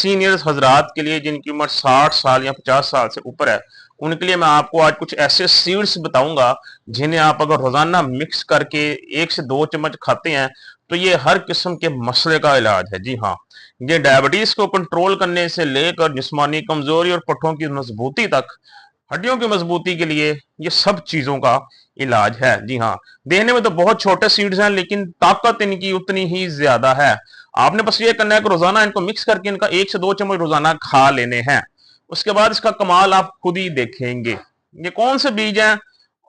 Seniors हजरात के लिए जिनकी उम्र 60 साल या 50 साल से ऊपर है, उनके लिए मैं आपको आज कुछ ऐसे सीड्स बताऊंगा जिन्हें आप अगर रोजाना मिक्स करके 1 से 2 चम्मच खाते हैं तो ये हर किस्म के मसले का इलाज है। जी हाँ, ये डायबिटीज को कंट्रोल करने से लेकर जिस्मानी कमजोरी और पट्टों की मजबूती तक, हड्डियों की मजबूती के लिए ये सब चीजों का इलाज है। जी हाँ, देखने में तो बहुत छोटे सीड्स हैं लेकिन ताकत इनकी उतनी ही ज्यादा है। आपने बस ये करना है कि रोजाना इनको मिक्स करके इनका 1 से 2 चम्मच रोजाना खा लेने हैं। उसके बाद इसका कमाल आप खुद ही देखेंगे। ये कौन से बीज हैं,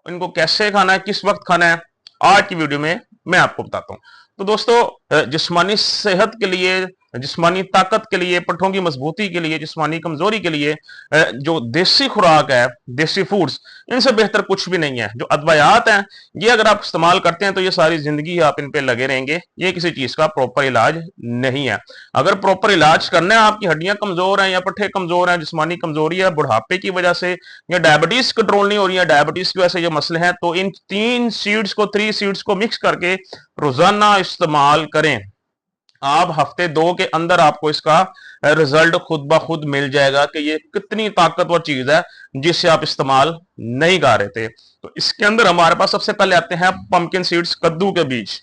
इनको कैसे खाना है, किस वक्त खाना है, आज की वीडियो में मैं आपको बताता हूं। तो दोस्तों, जिस्मानी सेहत के लिए, जिस्मानी ताकत के लिए, पट्टों की मजबूती के लिए, जिस्मानी कमजोरी के लिए जो देसी खुराक है, देसी फूड्स, इनसे बेहतर कुछ भी नहीं है। जो अदवायात हैं, ये अगर आप इस्तेमाल करते हैं तो ये सारी जिंदगी आप इन पे लगे रहेंगे। ये किसी चीज का प्रॉपर इलाज नहीं है। अगर प्रॉपर इलाज करना है, आपकी हड्डियां कमजोर हैं या पट्टे कमजोर हैं, जिस्मानी कमजोरी है, बुढ़ापे की वजह से या डायबिटीज कंट्रोल नहीं हो रही है, डायबिटीज की वजह से ये मसले हैं, तो इन 3 सीड्स को मिक्स करके रोजाना इस्तेमाल करें। आप हफ्ते 2 के अंदर आपको इसका रिजल्ट खुद ब खुद मिल जाएगा कि ये कितनी ताकतवर चीज है जिसे आप इस्तेमाल नहीं कर रहे थे। तो इसके अंदर हमारे पास सबसे पहले आते हैं पंपकिन सीड्स, कद्दू के बीज।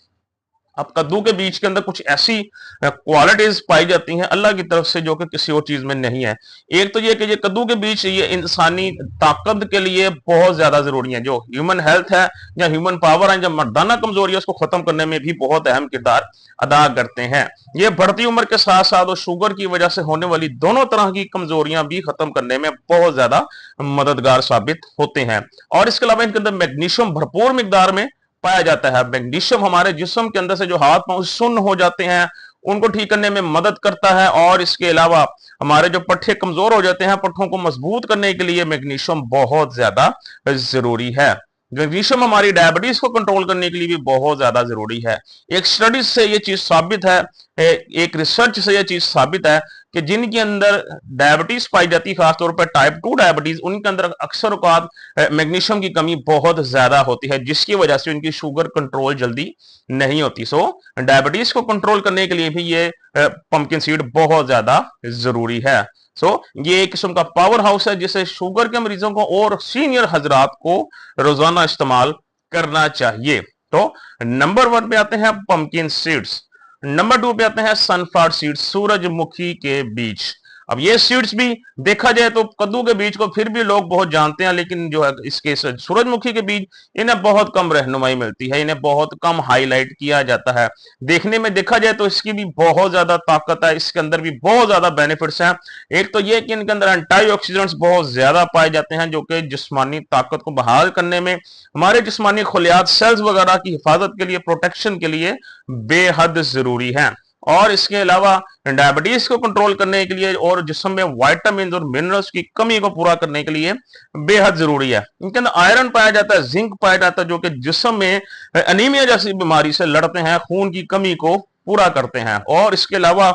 अब कद्दू के बीज के अंदर कुछ ऐसी क्वालिटीज पाई जाती हैं अल्लाह की तरफ से जो कि किसी और चीज में नहीं है। एक तो ये कि ये कद्दू के बीज ये इंसानी ताकत के लिए बहुत ज्यादा जरूरी है। जो ह्यूमन हेल्थ है या ह्यूमन पावर है, जब मर्दाना कमजोरी है, उसको खत्म करने में भी बहुत अहम किरदार अदा करते हैं। ये बढ़ती उम्र के साथ साथ और शुगर की वजह से होने वाली दोनों तरह की कमजोरियां भी खत्म करने में बहुत ज्यादा मददगार साबित होते हैं। और इसके अलावा इनके अंदर मैग्नीशियम भरपूर मिकदार में पाया जाता है। मैग्नीशियम हमारे जिस्म के अंदर से जो हाथ पांव सुन्न हो जाते हैं उनको ठीक करने में मदद करता है। और इसके अलावा हमारे जो पट्टे कमजोर हो जाते हैं, पट्टों को मजबूत करने के लिए मैग्नीशियम बहुत ज्यादा जरूरी है। मैग्नीशियम हमारी डायबिटीज को कंट्रोल करने के लिए भी बहुत ज्यादा जरूरी है। एक स्टडी से ये चीज साबित है, एक रिसर्च से ये चीज साबित है कि जिनके अंदर डायबिटीज पाई जाती है, खासतौर पर टाइप 2 डायबिटीज, उनके अंदर अक्सर औकात मैग्नीशियम की कमी बहुत ज्यादा होती है, जिसकी वजह से उनकी शुगर कंट्रोल जल्दी नहीं होती। सो डायबिटीज को कंट्रोल करने के लिए भी ये पंपकिन सीड बहुत ज्यादा जरूरी है। ये एक किस्म का पावर हाउस है जिसे शुगर के मरीजों को और सीनियर हजरात को रोजाना इस्तेमाल करना चाहिए। तो नंबर 1 पे आते हैं पंपकिन सीड्स। नंबर 2 पे आते हैं सनफ्लावर सीड्स, सूरजमुखी के बीज। अब ये सीड्स भी देखा जाए तो कद्दू के बीज को फिर भी लोग बहुत जानते हैं, लेकिन जो है इसके सूरजमुखी के बीज, इन्हें बहुत कम रहनुमाई मिलती है, इन्हें बहुत कम हाईलाइट किया जाता है। देखने में देखा जाए तो इसकी भी बहुत ज्यादा ताकत है, इसके अंदर भी बहुत ज्यादा बेनिफिट्स हैं। एक तो ये कि इनके अंदर एंटीऑक्सीडेंट्स बहुत ज्यादा पाए जाते हैं जो कि जिस्मानी ताकत को बहाल करने में, हमारे जिस्मानी खलियात सेल्स वगैरह की हिफाजत के लिए, प्रोटेक्शन के लिए बेहद जरूरी है। और इसके अलावा डायबिटीज को कंट्रोल करने के लिए और जिस्म में विटामिन और मिनरल्स की कमी को पूरा करने के लिए बेहद जरूरी है। इनके अंदर आयरन पाया जाता है, जिंक पाया जाता है, जो कि जिस्म में अनीमिया जैसी बीमारी से लड़ते हैं, खून की कमी को पूरा करते हैं। और इसके अलावा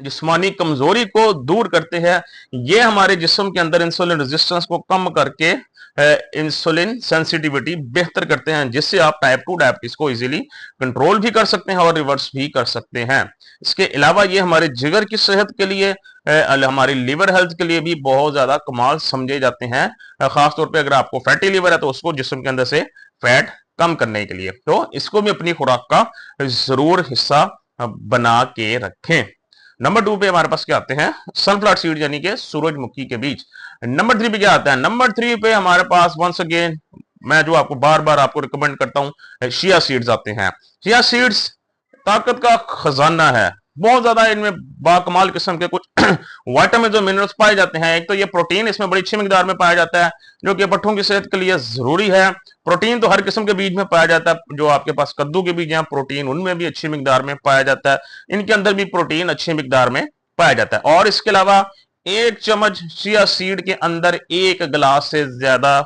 जिस्मानी कमजोरी को दूर करते हैं। ये हमारे जिस्म के अंदर इंसुलिन रेजिस्टेंस को कम करके इंसुलिन सेंसिटिविटी बेहतर करते हैं, जिससे आप टाइप 2 डायबिटीज को इजीली कंट्रोल भी कर सकते हैं और रिवर्स भी कर सकते हैं। इसके अलावा ये हमारे जिगर की सेहत के लिए, हमारी लिवर हेल्थ के लिए भी बहुत ज्यादा कमाल समझे जाते हैं। खासतौर पे अगर आपको फैटी लिवर है तो उसको जिस्म के अंदर से फैट कम करने के लिए, तो इसको भी अपनी खुराक का जरूर हिस्सा बना के रखें। नंबर 2 पे हमारे पास क्या आते हैं, सनफ्लावर सीड यानी कि सूरजमुखी के बीज। नंबर 3 पे क्या आता है, नंबर 3 पे हमारे पास वंस अगेन मैं जो आपको बार बार आपको रिकमेंड करता हूं, शिया सीड्स आते हैं। शिया सीड्स ताकत का खजाना है, बहुत ज्यादा इनमें बाकमाल किस्म के कुछ विटामिन और मिनरल्स पाए जाते हैं। एक तो ये प्रोटीन इसमें बड़ी अच्छी मिकदार में पाया जाता है जो कि पट्टों की सेहत के लिए जरूरी है। प्रोटीन तो हर किस्म के बीज में पाया जाता है, जो आपके पास कद्दू के बीज हैं प्रोटीन उनमें भी अच्छी मिकदार में पाया जाता है, इनके अंदर भी प्रोटीन अच्छी मिकदार में पाया जाता है। और इसके अलावा 1 चम्मच चिया सीड के अंदर 1 गिलास से ज्यादा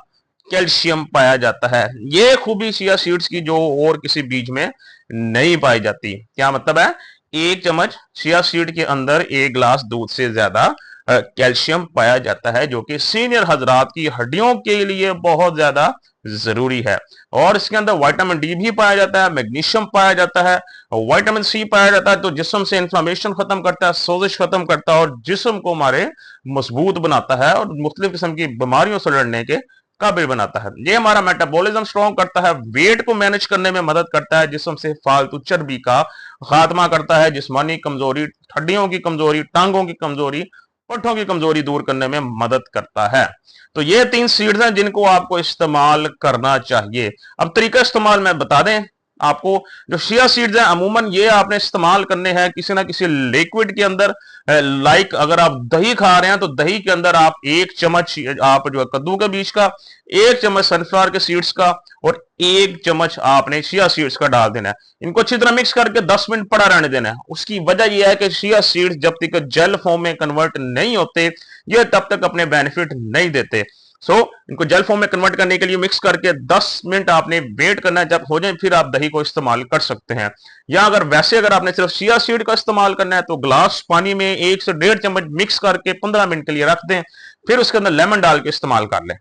कैल्शियम पाया जाता है। ये खूबी चिया सीड्स की जो और किसी बीज में नहीं पाई जाती। क्या मतलब है, 1 चम्मच चिया सीड के अंदर 1 गिलास दूध से ज्यादा कैल्शियम पाया जाता है, जो कि सीनियर हजरात की हड्डियों के लिए बहुत ज्यादा जरूरी है। और इसके अंदर विटामिन डी भी पाया जाता है, मैग्नीशियम पाया जाता है, विटामिन सी पाया जाता है, तो जिस्म से इंफ्लेमेशन खत्म करता है, सोजिश खत्म करता है और जिस्म को हमारे मजबूत बनाता है और मुख्तलिफ किस्म की बीमारियों से लड़ने के काबिल बनाता है। ये हमारा मेटाबॉलिज्म स्ट्रॉन्ग करता है, वेट को मैनेज करने में मदद करता है, जिस्म से फालतू चर्बी का खात्मा करता है, जिस्मानी कमजोरी, हड्डियों की कमजोरी, टांगों की कमजोरी, पट्ठों की कमजोरी दूर करने में मदद करता है। तो ये 3 सीड्स हैं जिनको आपको इस्तेमाल करना चाहिए। अब तरीका इस्तेमाल मैं बता दें आपको। जो शिया सीड्स हैं अमूमन ये आपने इस्तेमाल करने हैं किसी ना किसी लिक्विड के अंदर। लाइक अगर आप दही खा रहे हैं तो दही के अंदर आप 1 चम्मच आप जो कद्दू के बीज का, 1 चम्मच सनफ्लावर के सीड्स का और 1 चम्मच आपने शिया सीड्स का डाल देना है। इनको अच्छी तरह मिक्स करके 10 मिनट पड़ा रहने देना है। उसकी वजह यह है कि शिया सीड्स जब तक जेल फॉर्म में कन्वर्ट नहीं होते ये तब तक अपने बेनिफिट नहीं देते। इनको जेल फॉर्म में कन्वर्ट करने के लिए मिक्स करके 10 मिनट आपने वेट करना है, जब हो जाए फिर आप दही को इस्तेमाल कर सकते हैं। या अगर आपने सिर्फ चिया सीड का इस्तेमाल करना है तो ग्लास पानी में 1 से 1.5 चम्मच मिक्स करके 15 मिनट के लिए रख दें, फिर उसके अंदर लेमन डाल के इस्तेमाल कर लें।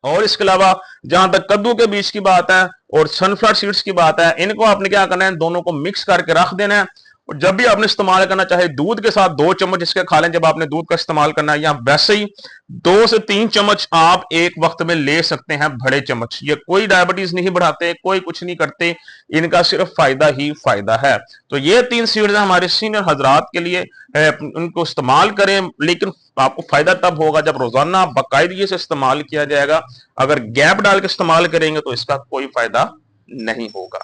और इसके अलावा जहां तक कद्दू के बीज की बात है और सनफ्लावर सीड्स की बात है, इनको आपने क्या करना है, दोनों को मिक्स करके रख देना है। और जब भी आपने इस्तेमाल करना, चाहे दूध के साथ 2 चम्मच इसके खा लें जब आपने दूध का इस्तेमाल करना है, या वैसे ही 2 से 3 चम्मच आप एक वक्त में ले सकते हैं, बड़े चम्मच। ये कोई डायबिटीज नहीं बढ़ाते, कोई कुछ नहीं करते, इनका सिर्फ फायदा ही फायदा है। तो ये 3 सीड्स हैं हमारे सीनियर हजरात के लिए, उनको इस्तेमाल करें। लेकिन आपको फायदा तब होगा जब रोजाना बाकायदगी से इस्तेमाल किया जाएगा। अगर गैप डाल के इस्तेमाल करेंगे तो इसका कोई फायदा नहीं होगा।